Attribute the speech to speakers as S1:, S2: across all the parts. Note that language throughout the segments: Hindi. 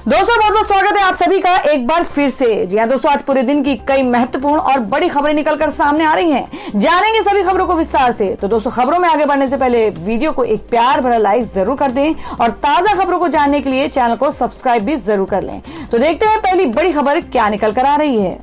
S1: दोस्तों बहुत बहुत स्वागत है आप सभी का एक बार फिर से। जी हाँ दोस्तों, आज पूरे दिन की कई महत्वपूर्ण और बड़ी खबरें निकलकर सामने आ रही हैं। जानेंगे सभी खबरों को विस्तार से। तो दोस्तों खबरों में आगे बढ़ने से पहले वीडियो को एक प्यार भरा लाइक जरूर कर दें और ताजा खबरों को जानने के लिए चैनल को सब्सक्राइब भी जरूर कर लें। तो देखते हैं पहली बड़ी खबर क्या निकल कर आ रही है।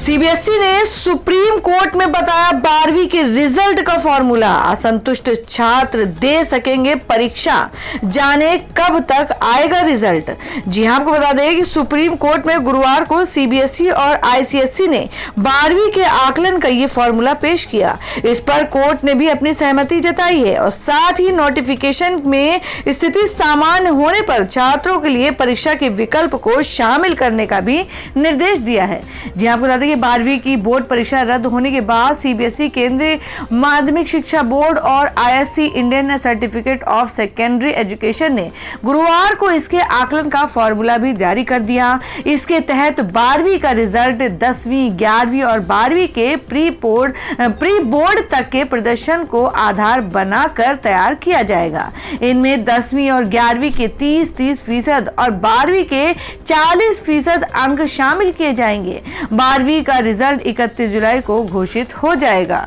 S1: सीबीएसई ने सुप्रीम कोर्ट में बताया 12वीं के रिजल्ट का फॉर्मूला। असंतुष्ट छात्र दे सकेंगे परीक्षा, जाने कब तक आएगा रिजल्ट। जी हां, आपको बता दें कि सुप्रीम कोर्ट में गुरुवार को सीबीएसई और आईसीएसई ने 12वीं के आकलन का ये फॉर्मूला पेश किया। इस पर कोर्ट ने भी अपनी सहमति जताई है और साथ ही नोटिफिकेशन में स्थिति सामान्य होने पर छात्रों के लिए परीक्षा के विकल्प को शामिल करने का भी निर्देश दिया है। जी आपको बता दें 12वीं की बोर्ड परीक्षा रद्द होने के बाद सीबीएसई, केंद्रीय माध्यमिक शिक्षा बोर्ड और ISC, Indian certificate of secondary education ने गुरुवार को इसके आकलन का फॉर्मूला भी जारी कर दिया। इसके तहत 12वीं का रिजल्ट 10वीं, 11वीं और 12वीं के प्री बोर्ड तक के प्रदर्शन को आधार बनाकर तैयार किया जाएगा। इनमें 10वीं और 11वीं के 30% और 12वीं के 40% अंक शामिल किए जाएंगे। 12वीं का रिजल्ट 31 जुलाई को घोषित हो जाएगा।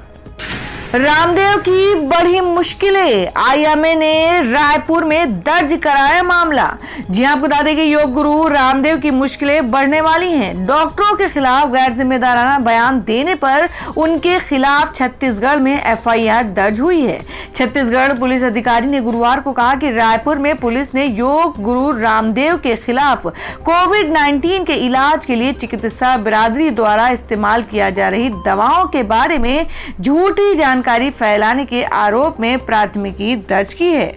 S1: रामदेव की बढ़ी मुश्किलें, आईएमए ने रायपुर में दर्ज कराया मामला। जी आपको बता दें कि योग गुरु रामदेव की मुश्किलें बढ़ने वाली हैं। डॉक्टरों के खिलाफ गैर जिम्मेदाराना बयान देने पर उनके खिलाफ छत्तीसगढ़ में एफआईआर दर्ज हुई है। छत्तीसगढ़ पुलिस अधिकारी ने गुरुवार को कहा कि रायपुर में पुलिस ने योग गुरु रामदेव के खिलाफ कोविड-19 के इलाज के लिए चिकित्सा बिरादरी द्वारा इस्तेमाल किया जा रही दवाओं के बारे में झूठी जानकारी फैलाने के आरोप में प्राथमिकी दर्ज की है।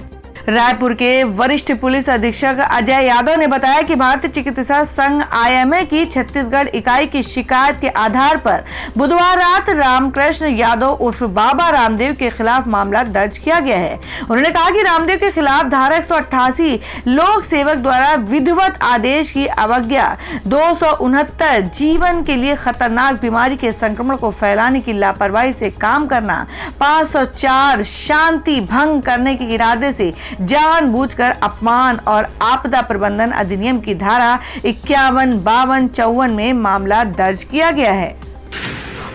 S1: रायपुर के वरिष्ठ पुलिस अधीक्षक अजय यादव ने बताया कि भारतीय चिकित्सा संघ आईएमए की छत्तीसगढ़ इकाई की शिकायत के आधार पर बुधवार रात रामकृष्ण यादव उर्फ बाबा रामदेव के खिलाफ मामला दर्ज किया गया है। उन्होंने कहा कि रामदेव के खिलाफ धारा 188 लोक सेवक द्वारा विधिवत आदेश की अवज्ञा, 269 जीवन के लिए खतरनाक बीमारी के संक्रमण को फैलाने की लापरवाही से काम करना, 504 शांति भंग करने के इरादे से जानबूझकर अपमान और आपदा प्रबंधन अधिनियम की धारा 51, 52, 54 में मामला दर्ज किया गया है।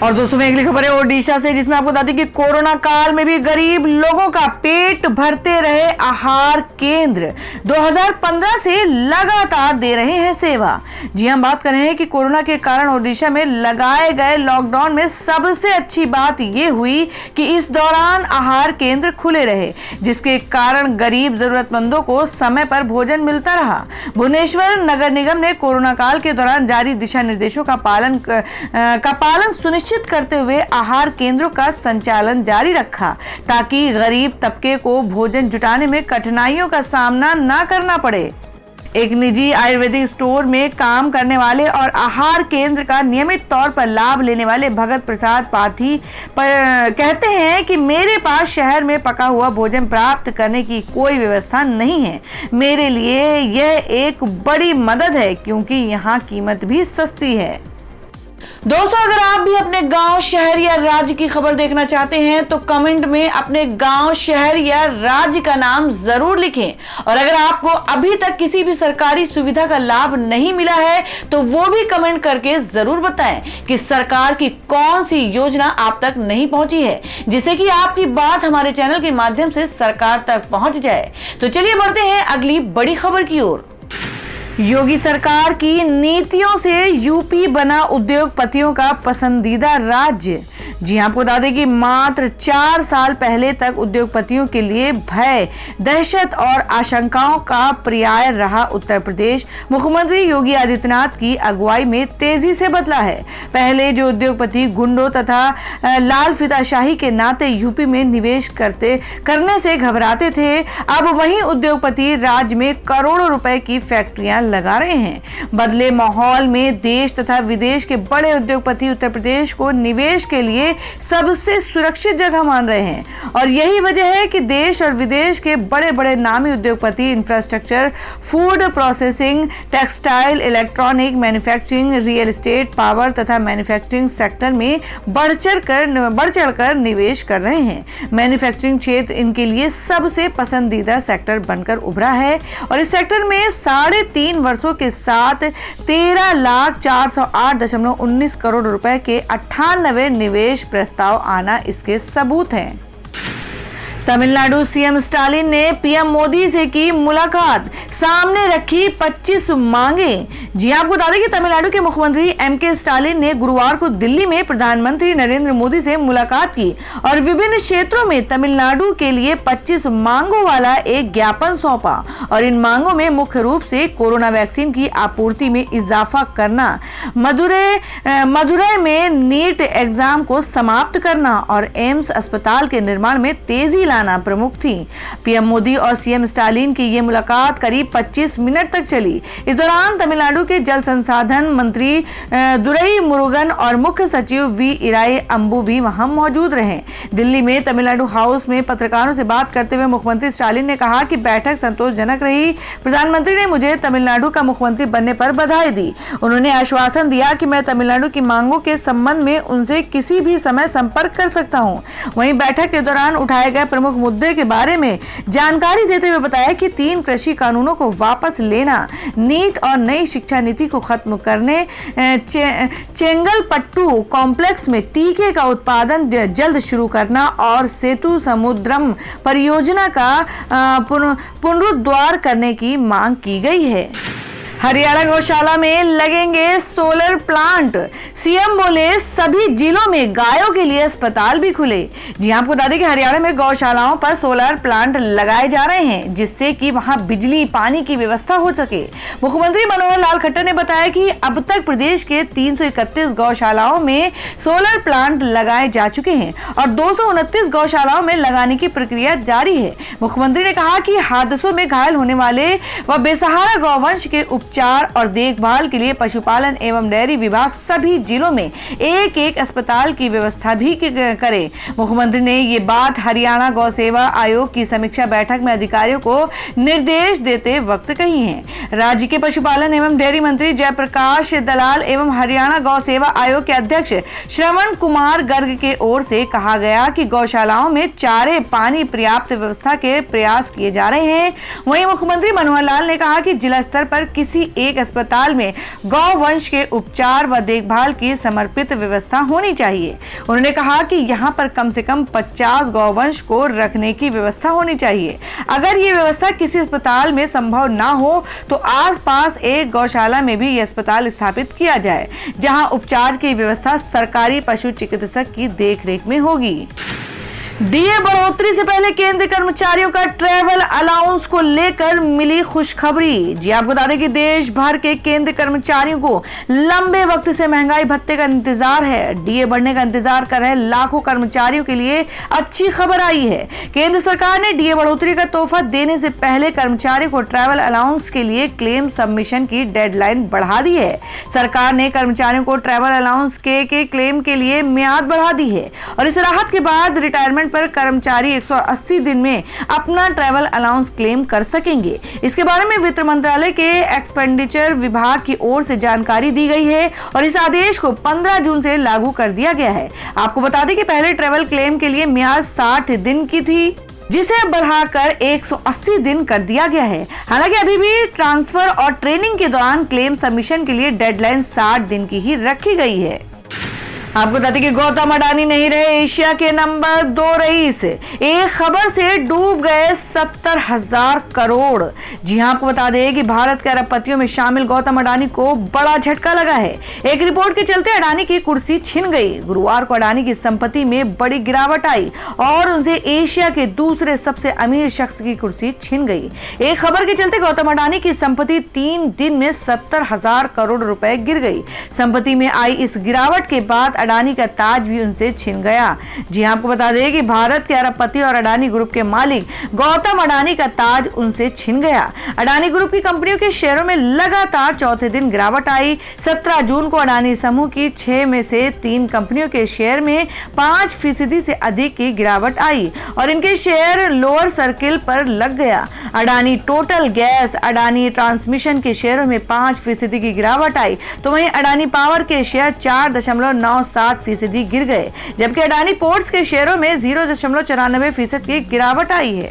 S1: और दोस्तों में अगली खबर है ओडिशा से, जिसमें आपको बता दें कि कोरोना काल में भी गरीब लोगों का पेट भरते रहे आहार केंद्र 2015 से लगातार दे रहे हैं सेवा। जी हम बात कर रहे हैं कि कोरोना के कारण ओडिशा में लगाए गए लॉकडाउन में सबसे अच्छी बात यह हुई कि इस दौरान आहार केंद्र खुले रहे, जिसके कारण गरीब जरूरतमंदों को समय पर भोजन मिलता रहा। भुवनेश्वर नगर निगम ने कोरोना काल के दौरान जारी दिशा निर्देशों का पालन सुनिश्चित करते हुए आहार केंद्रों का संचालन जारी रखा, ताकि गरीब तबके को भोजन जुटाने में कठिनाइयों का सामना न करना पड़े। एक निजी आयुर्वेदिक स्टोर में काम करने वाले और आहार केंद्र का नियमित तौर पर लाभ लेने वाले भगत प्रसाद पाथी कहते हैं कि मेरे पास शहर में पका हुआ भोजन प्राप्त करने की कोई व्यवस्था नहीं है। मेरे लिए यह एक बड़ी मदद है, क्योंकि यहाँ कीमत भी सस्ती है। दोस्तों अगर आप भी अपने गांव, शहर या राज्य की खबर देखना चाहते हैं तो कमेंट में अपने गांव, शहर या राज्य का नाम जरूर लिखें। और अगर आपको अभी तक किसी भी सरकारी सुविधा का लाभ नहीं मिला है तो वो भी कमेंट करके जरूर बताएं कि सरकार की कौन सी योजना आप तक नहीं पहुंची है, जिससे कि आपकी बात हमारे चैनल के माध्यम से सरकार तक पहुंच जाए। तो चलिए बढ़ते हैं अगली बड़ी खबर की ओर। योगी सरकार की नीतियों से यूपी बना उद्योगपतियों का पसंदीदा राज्य। जी आपको बता दें कि मात्र 4 साल पहले तक उद्योगपतियों के लिए भय, दहशत और आशंकाओं का पर्याय रहा उत्तर प्रदेश मुख्यमंत्री योगी आदित्यनाथ की अगुवाई में तेजी से बदला है। पहले जो उद्योगपति गुंडों तथा लाल फीताशाही के नाते यूपी में निवेश करने से घबराते थे, अब वही उद्योगपति राज्य में करोड़ों रुपए की फैक्ट्रियां लगा रहे हैं। बदले माहौल में देश तथा विदेश के बड़े उद्योगपति उत्तर प्रदेश को निवेश के लिए सबसे सुरक्षित जगह मान रहे हैं और यही वजह है कि देश और विदेश के बड़े बड़े नामी उद्योगपति infrastructure, food processing, textile, electronic, manufacturing, real estate, power तथा मैन्युफैक्चरिंग सेक्टर में बढ़ चढ़कर निवेश कर रहे हैं। मैन्युफैक्चरिंग क्षेत्र इनके लिए सबसे पसंदीदा सेक्टर बनकर उभरा है और इस सेक्टर में 3.5 वर्षों के साथ 13,408.19 करोड़ रुपए के 98 निवेश प्रस्ताव आना इसके सबूत हैं। तमिलनाडु सीएम स्टालिन ने पीएम मोदी से की मुलाकात, सामने रखी 25 मांगे। जी आपको बता दें कि तमिलनाडु के मुख्यमंत्री एमके स्टालिन ने गुरुवार को दिल्ली में प्रधानमंत्री नरेंद्र मोदी से मुलाकात की और विभिन्न क्षेत्रों में तमिलनाडु के लिए 25 मांगों वाला एक ज्ञापन सौंपा और इन मांगों में मुख्य रूप से कोरोना वैक्सीन की आपूर्ति में इजाफा करना, मदुरै में नीट एग्जाम को समाप्त करना और एम्स अस्पताल के निर्माण में तेजी लाना प्रमुख थी। पीएम मोदी और सीएम स्टालिन की ये मुलाकात करीब 25 मिनट तक चली। इस दौरान तमिलनाडु के जल संसाधन मंत्री दुरई मुरुगन और मुख्य सचिव वी इराई अंबू भी वहां मौजूद रहे। दिल्ली में तमिलनाडु हाउस में पत्रकारों से बात करते हुए मुख्यमंत्री स्टालिन ने कहा कि बैठक संतोषजनक रही। प्रधानमंत्री ने मुझे तमिलनाडु का मुख्यमंत्री बनने पर बधाई दी। उन्होंने आश्वासन दिया कि मैं तमिलनाडु की मांगों के संबंध में उनसे किसी भी समय संपर्क कर सकता हूं। वहीं बैठक के दौरान उठाए गए प्रमुख मुद्दे के बारे में जानकारी देते हुए बताया कि 3 कृषि कानूनों को वापस लेना, नीट और नई शिक्षा नीति को खत्म करने, चेंगलपट्टू कॉम्प्लेक्स में टीके का उत्पादन जल्द शुरू करना और सेतु समुद्रम परियोजना का पुनरुद्धार करने की मांग की गई है। हरियाणा गौशाला में लगेंगे सोलर प्लांट, सीएम बोले सभी जिलों में गायों के लिए अस्पताल भी खुले। जी आपको बता दें कि हरियाणा में गौशालाओं पर सोलर प्लांट लगाए जा रहे हैं जिससे कि वहां बिजली पानी की व्यवस्था हो सके। मुख्यमंत्री मनोहर लाल खट्टर ने बताया कि अब तक प्रदेश के 331 गौशालाओं में सोलर प्लांट लगाए जा चुके हैं और 229 गौशालाओं में लगाने की प्रक्रिया जारी है। मुख्यमंत्री ने कहा कि हादसों में घायल होने वाले व बेसहारा गौवंश के उपचार और देखभाल के लिए पशुपालन एवं डेयरी विभाग सभी जिलों में एक अस्पताल की व्यवस्था भी करे। मुख्यमंत्री ने ये बात हरियाणा गौ सेवा आयोग की समीक्षा बैठक में अधिकारियों को निर्देश देते वक्त कही है। राज्य के पशुपालन एवं डेयरी मंत्री जयप्रकाश दलाल एवं हरियाणा गौ सेवा आयोग के अध्यक्ष श्रवण कुमार गर्ग के ओर से कहा गया कि गौशालाओं में चारे पानी पर्याप्त व्यवस्था के प्रयास किए जा रहे हैं। वहीं मुख्यमंत्री मनोहर लाल ने कहा कि जिला स्तर पर किसी एक अस्पताल में गौ वंश के उपचार व देखभाल की समर्पित व्यवस्था होनी चाहिए। उन्होंने कहा कि यहां पर कम से कम 50 गौवंश को रखने की व्यवस्था होनी चाहिए। अगर ये व्यवस्था किसी अस्पताल में संभव ना हो तो आसपास एक गौशाला में भी यह अस्पताल स्थापित किया जाए जहां उपचार की व्यवस्था सरकारी पशु चिकित्सक की देखरेख में होगी। डीए बढ़ोतरी से पहले केंद्रीय कर्मचारियों का ट्रैवल अलाउंस को लेकर मिली खुशखबरी। जी आपको बता दें कि देश भर के केंद्रीय कर्मचारियों को लंबे वक्त से महंगाई भत्ते का इंतजार है। डीए बढ़ने का इंतजार कर रहे लाखों कर्मचारियों के लिए अच्छी खबर आई है। केंद्र सरकार ने डीए बढ़ोतरी का तोहफा देने से पहले कर्मचारियों को ट्रैवल अलाउंस के लिए क्लेम सबमिशन की डेडलाइन बढ़ा दी है। सरकार ने कर्मचारियों को ट्रैवल अलाउंस के क्लेम के लिए मियाद बढ़ा दी है और इस राहत के बाद रिटायरमेंट पर कर्मचारी 180 दिन में अपना ट्रैवल अलाउंस क्लेम कर सकेंगे। इसके बारे में वित्त मंत्रालय के एक्सपेंडिचर विभाग की ओर से जानकारी दी गई है और इस आदेश को 15 जून से लागू कर दिया गया है। आपको बता दें कि पहले ट्रैवल क्लेम के लिए मियाद 60 दिन की थी जिसे बढ़ाकर 180 दिन कर दिया गया है। हालांकि अभी भी ट्रांसफर और ट्रेनिंग के दौरान क्लेम सबमिशन के लिए डेडलाइन 60 दिन की ही रखी गई है। आपको बता दें कि गौतम अडानी नहीं रहे एशिया के नंबर 2 रईस। एक खबर से डूब गए 70,000 करोड़। जी हां, आपको बता दें कि भारत के अरबपतियों में शामिल गौतम अडानी को बड़ा झटका लगा है। एक रिपोर्ट के चलते अडानी की कुर्सी छिन गई। गुरुवार को अडानी की संपत्ति में बड़ी गिरावट आई और उनसे एशिया के दूसरे सबसे अमीर शख्स की कुर्सी छिन गई। एक खबर के चलते गौतम अडानी की संपत्ति 3 दिन में 70,000 करोड़ रुपए गिर गई। संपत्ति में आई इस गिरावट के बाद अडानी का ताज भी उनसे छिन गया। जी आपको बता दें कि भारत के अरबपति और अडानी ग्रुप के मालिक गौतम अडानी का ताज उनसे छिन गया। अडानी ग्रुप की कंपनियों के शेयरों में लगातार चौथे दिन गिरावट आई। 17 जून को अडानी समूह की 6 में से 3 कंपनियों के शेयर में 5% से अधिक की गिरावट आई और इनके शेयर लोअर सर्किल पर लग गया। Adani total gas, Adani transmission के शेयरों में 5% की गिरावट आई, तो वहीं अडानी पावर के शेयर 4.97% गिर गए, जबकि अडानी पोर्ट्स के शेयरों में 0.94% की गिरावट आई है।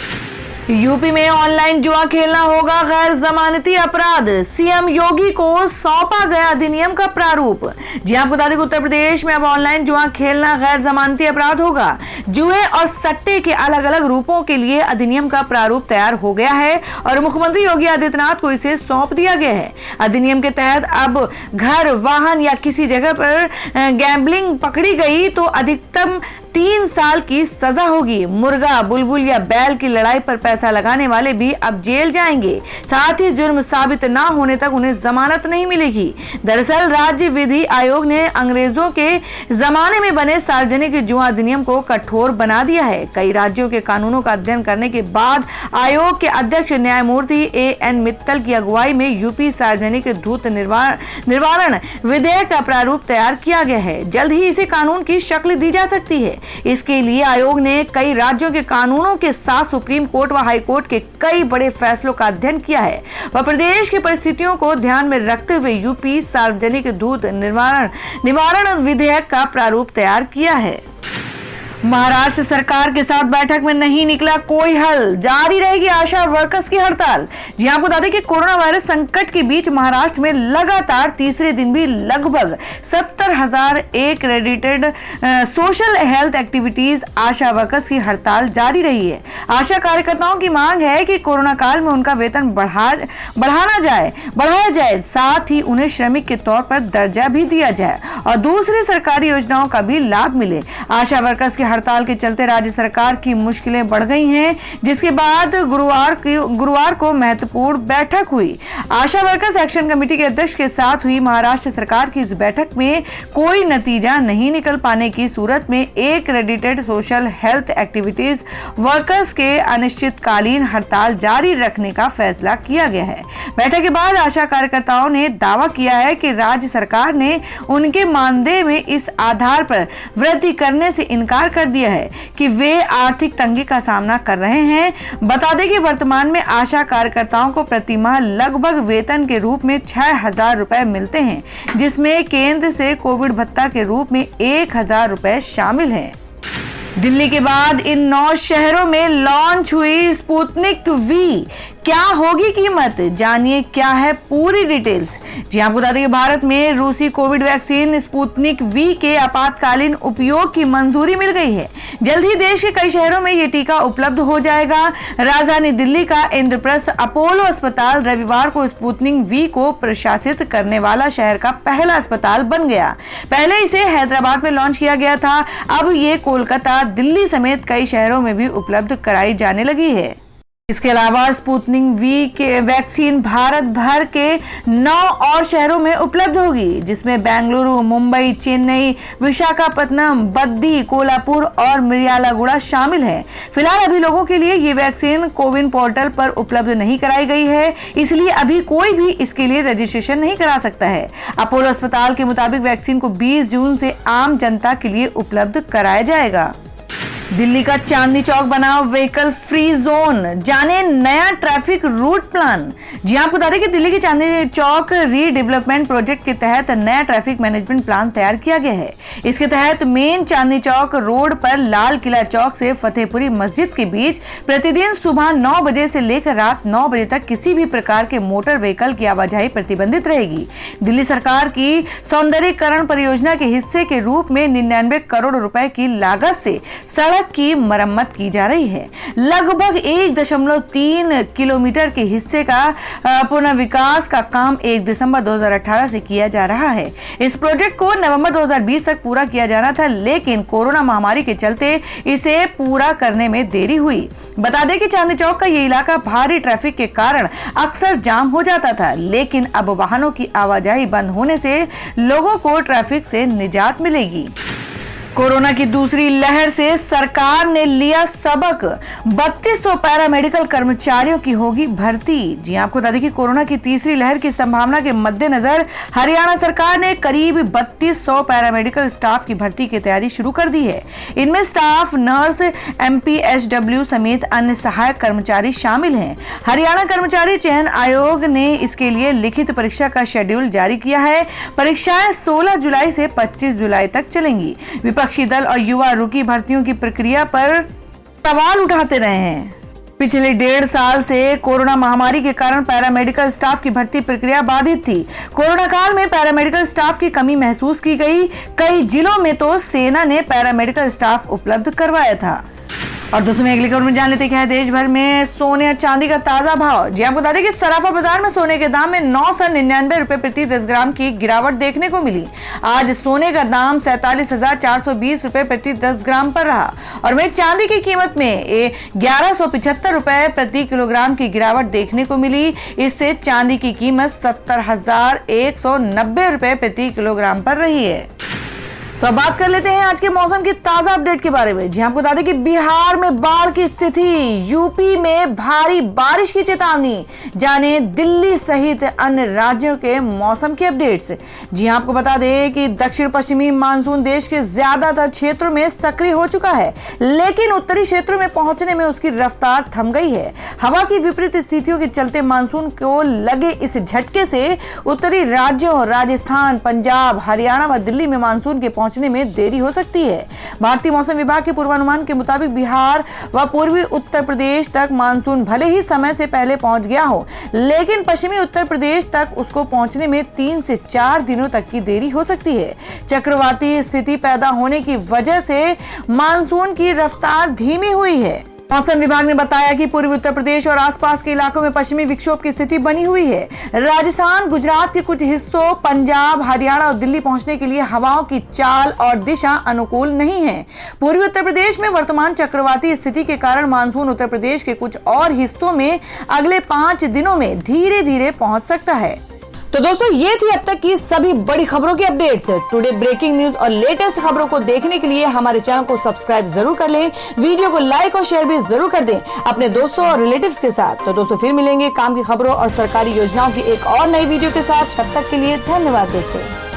S1: यूपी में ऑनलाइन जुआ खेलना होगा गैर जमानती अपराध, सीएम योगी को सौंपा गया अधिनियम का प्रारूप। जी आपको बता दें कि उत्तर प्रदेश में अब ऑनलाइन जुआ खेलना गैर जमानती अपराध होगा। जुए और सट्टे के अलग अलग रूपों के लिए अधिनियम का प्रारूप तैयार हो गया है और मुख्यमंत्री योगी आदित्यनाथ को इसे सौंप दिया गया है। अधिनियम के तहत अब घर, वाहन या किसी जगह पर गैम्बलिंग पकड़ी गई तो अधिकतम 3 साल की सजा होगी। मुर्गा, बुलबुल या बैल की लड़ाई पर पैसा लगाने वाले भी अब जेल जाएंगे। साथ ही जुर्म साबित ना होने तक उन्हें जमानत नहीं मिलेगी। दरअसल राज्य विधि आयोग ने अंग्रेजों के जमाने में बने सार्वजनिक जुआ अधिनियम को कठोर बना दिया है। कई राज्यों के कानूनों का अध्ययन करने के बाद आयोग के अध्यक्ष न्यायमूर्ति A.N. मित्तल की अगुवाई में यूपी सार्वजनिक धूर्त निवारण विधेयक का प्रारूप तैयार किया गया है। जल्द ही इसे कानून की शक्ल दी जा सकती है। इसके लिए आयोग ने कई राज्यों के कानूनों के साथ सुप्रीम कोर्ट व हाई कोर्ट के कई बड़े फैसलों का अध्ययन किया है व प्रदेश की परिस्थितियों को ध्यान में रखते हुए यूपी सार्वजनिक धूर्त निवारण विधेयक का प्रारूप तैयार किया है। महाराष्ट्र सरकार के साथ बैठक में नहीं निकला कोई हल, जारी रहेगी आशा वर्कर्स की हड़ताल। जी आपको बता दें कि कोरोना वायरस संकट के बीच महाराष्ट्र में लगातार तीसरे दिन भी लगभग 70,000 एक्रेडिटेड सोशल हेल्थ एक्टिविटीज आशा वर्कर्स की हड़ताल जारी रही है। आशा कार्यकर्ताओं की मांग है कि कोरोना काल में उनका वेतन बढ़ाया जाए, साथ ही उन्हें श्रमिक के तौर पर दर्जा भी दिया जाए और दूसरी सरकारी योजनाओं का भी लाभ मिले। आशा वर्कर्स की हड़ताल के चलते राज्य सरकार की मुश्किलें बढ़ गई हैं, जिसके बाद गुरुवार को महत्वपूर्ण बैठक हुई। आशा वर्कर्स एक्शन कमेटी के अध्यक्ष के साथ हुई महाराष्ट्र सरकार की इस बैठक में कोई नतीजा नहीं निकल पाने की सूरत में accredited social health activities workers के अनिश्चितकालीन हड़ताल जारी रखने का फैसला किया गया है। बैठक के बाद आशा कार्यकर्ताओं ने दावा किया है कि राज्य सरकार ने उनके मानदेय में इस आधार पर वृद्धि करने से इनकार कर दिया है कि वे आर्थिक तंगी का सामना कर रहे हैं। बता दें कि वर्तमान में आशा कार्यकर्ताओं को प्रतिमाह लगभग वेतन के रूप में 6,000 रुपए मिलते हैं, जिसमें केंद्र से कोविड भत्ता के रूप में 1,000 रुपए शामिल हैं। दिल्ली के बाद इन 9 शहरों में लॉन्च हुई स्पुतनिक वी। क्या होगी कीमत, जानिए क्या है पूरी डिटेल्स। जी आपको बता दें कि भारत में रूसी कोविड वैक्सीन स्पुतनिक वी के आपातकालीन उपयोग की मंजूरी मिल गई है। जल्द ही देश के कई शहरों में ये टीका उपलब्ध हो जाएगा। राजधानी दिल्ली का इंद्रप्रस्थ अपोलो अस्पताल रविवार को स्पुतनिक वी को प्रशासित करने वाला शहर का पहला अस्पताल बन गया। पहले इसे हैदराबाद में लॉन्च किया गया था, अब ये कोलकाता, दिल्ली समेत कई शहरों में भी उपलब्ध कराई जाने लगी है। इसके अलावा स्पुतनिक वी के वैक्सीन भारत भर के 9 और शहरों में उपलब्ध होगी, जिसमें बेंगलुरु, मुंबई, चेन्नई, विशाखापत्तनम, बद्दी, कोल्हापुर और मिर्यालागुड़ा शामिल है। फिलहाल अभी लोगों के लिए ये वैक्सीन कोविन पोर्टल पर उपलब्ध नहीं कराई गई है, इसलिए अभी कोई भी इसके लिए रजिस्ट्रेशन नहीं करा सकता है। अपोलो अस्पताल के मुताबिक वैक्सीन को 20 जून से आम जनता के लिए उपलब्ध कराया जाएगा। दिल्ली का चांदनी चौक बना व्हीकल फ्री जोन, जाने नया ट्रैफिक रूट प्लान। जी आपको बता दें कि दिल्ली के चांदनी चौक रीडेवलपमेंट प्रोजेक्ट के तहत नया ट्रैफिक मैनेजमेंट प्लान तैयार किया गया है। इसके तहत मेन चांदनी चौक रोड पर लाल किला चौक से फतेहपुरी मस्जिद के बीच प्रतिदिन सुबह 9 बजे से लेकर रात 9 बजे तक किसी भी प्रकार के मोटर व्हीकल की आवाजाही प्रतिबंधित रहेगी। दिल्ली सरकार की सौंदर्यीकरण परियोजना के हिस्से के रूप में 99 करोड़ रुपए की लागत से सड़क सड़क की मरम्मत की जा रही है। लगभग 1.3 किलोमीटर के हिस्से का पुनर्विकास का काम 1 दिसंबर 2018 से किया जा रहा है। इस प्रोजेक्ट को नवंबर 2020 तक पूरा किया जाना था, लेकिन कोरोना महामारी के चलते इसे पूरा करने में देरी हुई। बता दें कि चांदनी चौक का ये इलाका भारी ट्रैफिक के कारण अक्सर जाम हो जाता था, लेकिन अब वाहनों की आवाजाही बंद होने से लोगों को ट्रैफिक से निजात मिलेगी। कोरोना की दूसरी लहर से सरकार ने लिया सबक, 3200 पैरामेडिकल कर्मचारियों की होगी भर्ती। जी आपको बता दें कि कोरोना की तीसरी लहर की संभावना के मद्देनजर हरियाणा सरकार ने करीब 3200 पैरामेडिकल स्टाफ की भर्ती की तैयारी शुरू कर दी है। इनमें स्टाफ, नर्स, MPHW समेत अन्य सहायक कर्मचारी शामिल हैं। हरियाणा कर्मचारी चयन आयोग ने इसके लिए लिखित परीक्षा का शेड्यूल जारी किया है। परीक्षाएं 16 जुलाई से 25 जुलाई तक चलेंगी। विपक्षी दल और युवा रुकी भर्तियों की प्रक्रिया पर सवाल उठाते रहे हैं। पिछले 1.5 साल से कोरोना महामारी के कारण पैरामेडिकल स्टाफ की भर्ती प्रक्रिया बाधित थी। कोरोना काल में पैरामेडिकल स्टाफ की कमी महसूस की गई। कई जिलों में तो सेना ने पैरामेडिकल स्टाफ उपलब्ध करवाया था। और दोस्तों अगली खबर में जान लेते हैं देश भर में सोने और चांदी का ताजा भाव। जी आपको बता दें कि सराफा बाजार में सोने के दाम में 999 रुपए प्रति 10 ग्राम की गिरावट देखने को मिली। आज सोने का दाम 47,420 रुपए प्रति 10 ग्राम पर रहा और वहीं चांदी की कीमत में 1175 रुपए प्रति किलोग्राम की गिरावट देखने को मिली। इससे चांदी की कीमत 70,190 रुपए प्रति किलोग्राम पर रही है। तो अब बात कर लेते हैं आज के मौसम की ताजा अपडेट के बारे में। जी आपको बता दें कि बिहार में बाढ़ की स्थिति, यूपी में भारी बारिश की चेतावनी, जाने दिल्ली सहित अन्य राज्यों के मौसम के अपडेट्स। जी आपको बता दें कि दक्षिण पश्चिमी मानसून देश के ज्यादातर क्षेत्रों में सक्रिय हो चुका है, लेकिन उत्तरी क्षेत्रों में पहुंचने में उसकी रफ्तार थम गई है। हवा की विपरीत स्थितियों के चलते मानसून को लगे इस झटके से उत्तरी राज्यों राजस्थान, पंजाब, हरियाणा व दिल्ली में मानसून के पहुंचने में देरी हो सकती है। भारतीय मौसम विभाग के पूर्वानुमान के मुताबिक बिहार व पूर्वी उत्तर प्रदेश तक मानसून भले ही समय से पहले पहुंच गया हो, लेकिन पश्चिमी उत्तर प्रदेश तक उसको पहुंचने में 3 से 4 दिनों तक की देरी हो सकती है। चक्रवाती स्थिति पैदा होने की वजह से मानसून की रफ्तार धीमी हुई है। मौसम विभाग ने बताया कि पूर्वी उत्तर प्रदेश और आसपास के इलाकों में पश्चिमी विक्षोभ की स्थिति बनी हुई है। राजस्थान, गुजरात के कुछ हिस्सों, पंजाब, हरियाणा और दिल्ली पहुंचने के लिए हवाओं की चाल और दिशा अनुकूल नहीं है। पूर्वी उत्तर प्रदेश में वर्तमान चक्रवाती स्थिति के कारण मानसून उत्तर प्रदेश के कुछ और हिस्सों में अगले 5 दिनों में धीरे धीरे पहुंच सकता है। तो दोस्तों ये थी अब तक की सभी बड़ी खबरों की अपडेट्स। टुडे ब्रेकिंग न्यूज और लेटेस्ट खबरों को देखने के लिए हमारे चैनल को सब्सक्राइब जरूर कर लें, वीडियो को लाइक और शेयर भी जरूर कर दें अपने दोस्तों और रिलेटिव्स के साथ। तो दोस्तों फिर मिलेंगे काम की खबरों और सरकारी योजनाओं की एक और नई वीडियो के साथ। तब तक के लिए धन्यवाद दोस्तों।